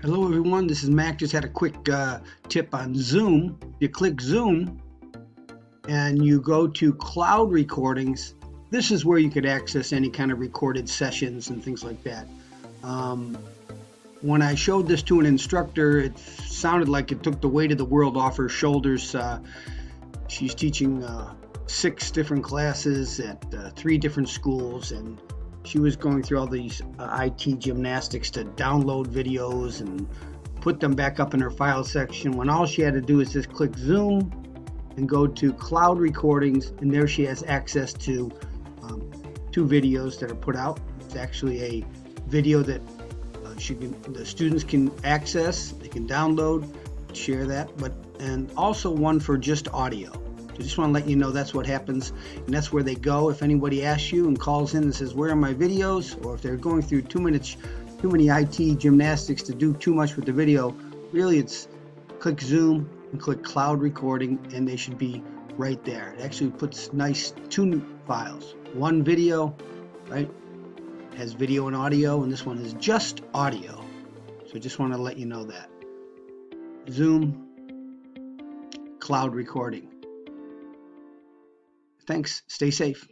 Hello everyone, this is Mac. Just had a quick tip on Zoom. You click Zoom and you go to cloud recordings. This is where you could access any kind of recorded sessions and things like that. Um, when I showed this to an instructor, it sounded like it took the weight of the world off her shoulders. She's teaching 6 different classes at 3 different schools, and she was going through all these IT gymnastics to download videos and put them back up in her file section, when all she had to do is just click Zoom and go to cloud recordings, and there she has access to 2 videos that are put out. It's actually a video that the students can access, they can download, share that, and also one for just audio. I just want to let you know that's what happens, and that's where they go. If anybody asks you and calls in and says, "Where are my videos?" or if they're going through too many IT gymnastics to do too much with the video, really it's click Zoom and click cloud recording, and they should be right there. It actually puts nice 2 files. One video, right, has video and audio, and this one is just audio. So I just want to let you know that. Zoom, cloud recording. Thanks. Stay safe.